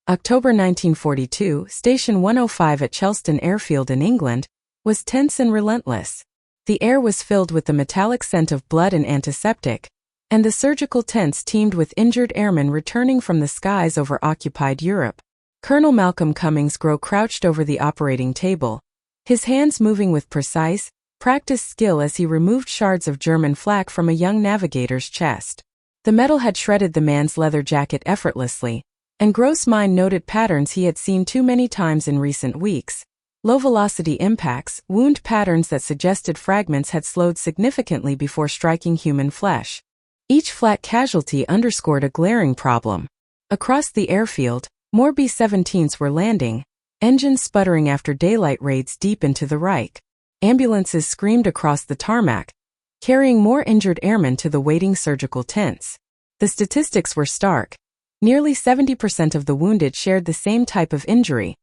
October 1942, Station 105 at Chelston Airfield in England was tense and relentless. The air was filled with the metallic scent of blood and antiseptic, and the surgical tents teemed with injured airmen returning from the skies over occupied Europe. Colonel Malcolm Cummings crouched over the operating table, his hands moving with precise, practiced skill as he removed shards of German flak from a young navigator's chest. The metal had shredded the man's leather jacket effortlessly, and Gross' mind noted patterns he had seen too many times in recent weeks. Low-velocity impacts, wound patterns that suggested fragments had slowed significantly before striking human flesh. Each flak casualty underscored a glaring problem. Across the airfield, more B-17s were landing, engines sputtering after daylight raids deep into the Reich. Ambulances screamed across the tarmac, carrying more injured airmen to the waiting surgical tents. The statistics were stark. Nearly 70% of the wounded shared the same type of injury: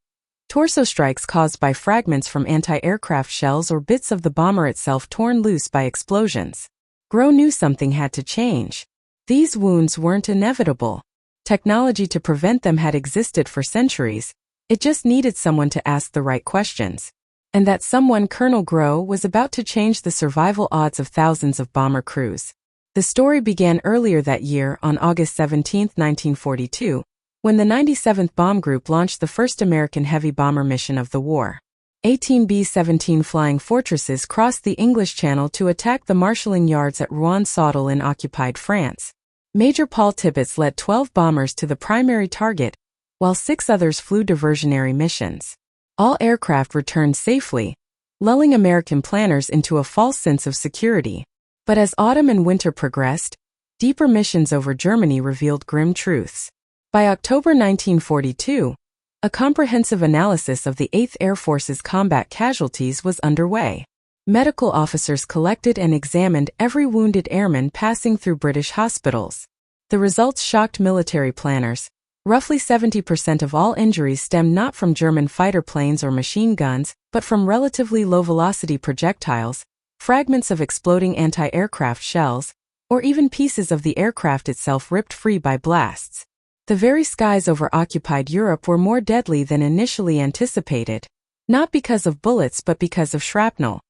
torso strikes caused by fragments from anti-aircraft shells or bits of the bomber itself torn loose by explosions. Gross knew something had to change. These wounds weren't inevitable. Technology to prevent them had existed for centuries. It just needed someone to ask the right questions. And that someone, Colonel Gross, was about to change the survival odds of thousands of bomber crews. The story began earlier that year on August 17, 1942, when the 97th Bomb Group launched the first American heavy bomber mission of the war. 18 B-17 Flying Fortresses crossed the English Channel to attack the marshalling yards at Rouen-Sautel in occupied France. Major Paul Tibbets led 12 bombers to the primary target, while 6 others flew diversionary missions. All aircraft returned safely, lulling American planners into a false sense of security. But as autumn and winter progressed, deeper missions over Germany revealed grim truths. By October 1942, a comprehensive analysis of the 8th Air Force's combat casualties was underway. Medical officers collected and examined every wounded airman passing through British hospitals. The results shocked military planners. Roughly 70% of all injuries stemmed not from German fighter planes or machine guns, but from relatively low-velocity projectiles, fragments of exploding anti-aircraft shells, or even pieces of the aircraft itself ripped free by blasts. The very skies over occupied Europe were more deadly than initially anticipated, not because of bullets but because of shrapnel.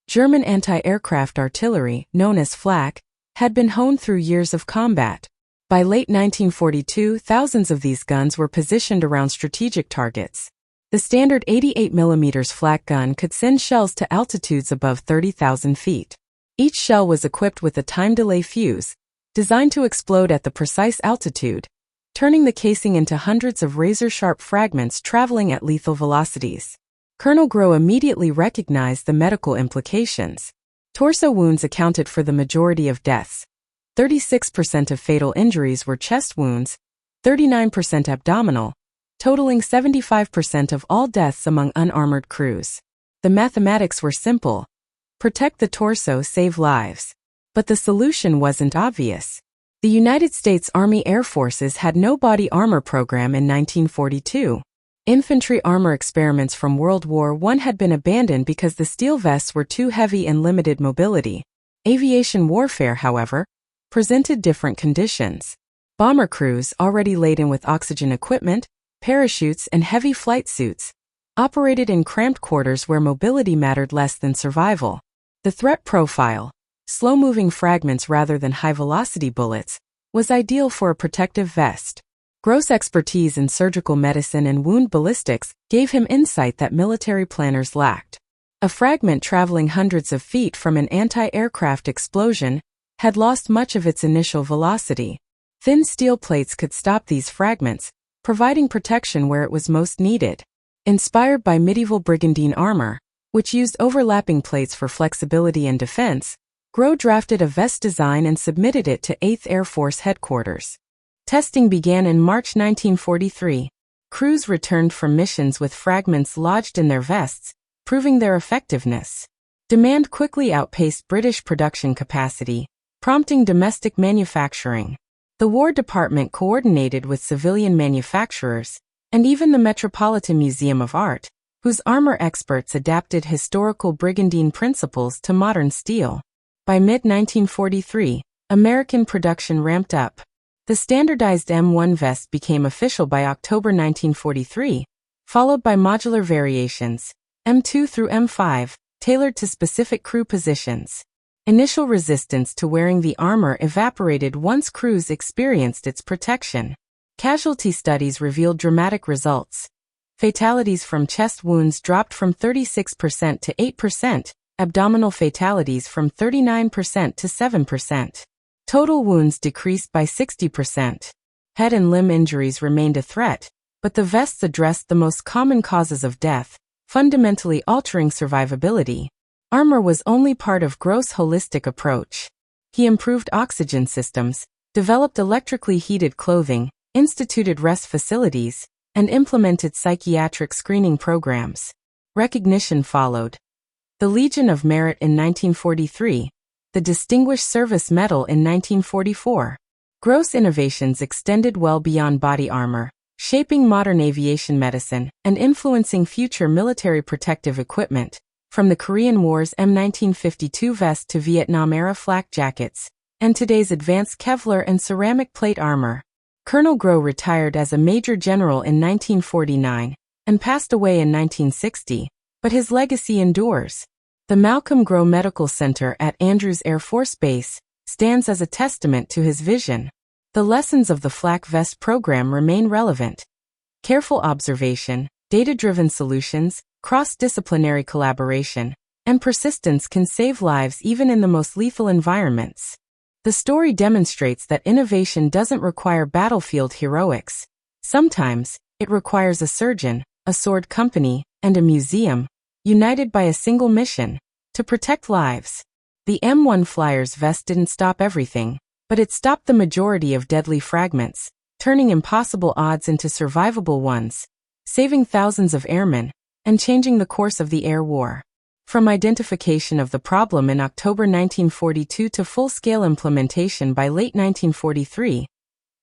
German anti-aircraft artillery, known as flak, had been honed through years of combat. By late 1942, thousands of these guns were positioned around strategic targets. The standard 88mm flak gun could send shells to altitudes above 30,000 feet. Each shell was equipped with a time delay fuse, designed to explode at the precise altitude, turning the casing into hundreds of razor-sharp fragments traveling at lethal velocities. Colonel Gross immediately recognized the medical implications. Torso wounds accounted for the majority of deaths. 36% of fatal injuries were chest wounds, 39% abdominal, totaling 75% of all deaths among unarmored crews. The mathematics were simple: protect the torso, save lives. But the solution wasn't obvious. The United States Army Air Forces had no body armor program in 1942. Infantry armor experiments from World War I had been abandoned because the steel vests were too heavy and limited mobility. Aviation warfare, however, presented different conditions. Bomber crews, already laden with oxygen equipment, parachutes, and heavy flight suits, operated in cramped quarters where mobility mattered less than survival. The threat profile, slow-moving fragments rather than high-velocity bullets, was ideal for a protective vest. Gross' expertise in surgical medicine and wound ballistics gave him insight that military planners lacked. A fragment traveling hundreds of feet from an anti-aircraft explosion had lost much of its initial velocity. Thin steel plates could stop these fragments, providing protection where it was most needed. Inspired by medieval brigandine armor, which used overlapping plates for flexibility and defense, Gross drafted a vest design and submitted it to 8th Air Force headquarters. Testing began in March 1943. Crews returned from missions with fragments lodged in their vests, proving their effectiveness. Demand quickly outpaced British production capacity, prompting domestic manufacturing. The War Department coordinated with civilian manufacturers, and even the Metropolitan Museum of Art, whose armor experts adapted historical brigandine principles to modern steel. By mid-1943, American production ramped up. The standardized M1 vest became official by October 1943, followed by modular variations, M2 through M5, tailored to specific crew positions. Initial resistance to wearing the armor evaporated once crews experienced its protection. Casualty studies revealed dramatic results. Fatalities from chest wounds dropped from 36% to 8%, abdominal fatalities from 39% to 7%. Total wounds decreased by 60%. Head and limb injuries remained a threat, but the vests addressed the most common causes of death, fundamentally altering survivability. Armor was only part of Gross' holistic approach. He improved oxygen systems, developed electrically heated clothing, instituted rest facilities, and implemented psychiatric screening programs. Recognition followed. The Legion of Merit in 1943, the Distinguished Service Medal in 1944. Gross' innovations extended well beyond body armor, shaping modern aviation medicine and influencing future military protective equipment, from the Korean War's M1952 vest to Vietnam-era flak jackets, and today's advanced Kevlar and ceramic plate armor. Colonel Gross retired as a Major General in 1949 and passed away in 1960, but his legacy endures. The Malcolm Gross Medical Center at Andrews Air Force Base stands as a testament to his vision. The lessons of the flak vest program remain relevant. Careful observation, data-driven solutions, cross-disciplinary collaboration, and persistence can save lives even in the most lethal environments. The story demonstrates that innovation doesn't require battlefield heroics. Sometimes, it requires a surgeon, a sword company, and a museum, united by a single mission: to protect lives. The M1 Flyer's vest didn't stop everything, but it stopped the majority of deadly fragments, turning impossible odds into survivable ones, saving thousands of airmen, and changing the course of the air war. From identification of the problem in October 1942 to full-scale implementation by late 1943,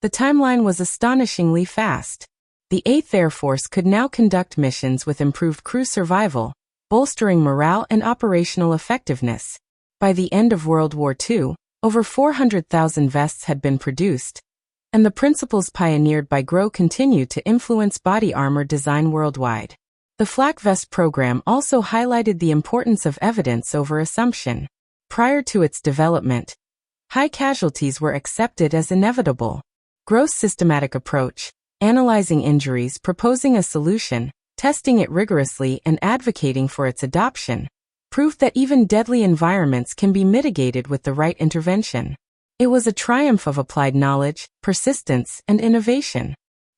the timeline was astonishingly fast. The 8th Air Force could now conduct missions with improved crew survival, bolstering morale and operational effectiveness. By the end of World War II, over 400,000 vests had been produced, and the principles pioneered by Gross continued to influence body armor design worldwide. The flak vest program also highlighted the importance of evidence over assumption. Prior to its development, high casualties were accepted as inevitable. Gross' systematic approach, analyzing injuries, proposing a solution, testing it rigorously, and advocating for its adoption, proved that even deadly environments can be mitigated with the right intervention. It was a triumph of applied knowledge, persistence, and innovation.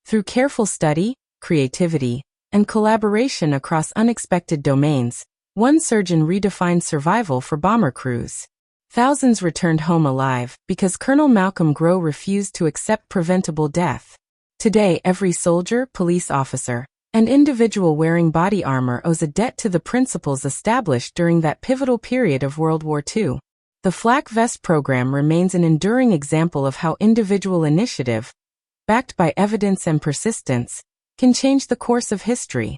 Through careful study, creativity, and collaboration across unexpected domains, one surgeon redefined survival for bomber crews. Thousands returned home alive because Colonel Malcolm Gross refused to accept preventable death. Today, every soldier, police officer, and individual wearing body armor owes a debt to the principles established during that pivotal period of World War II. The flak vest program remains an enduring example of how individual initiative, backed by evidence and persistence, can change the course of history.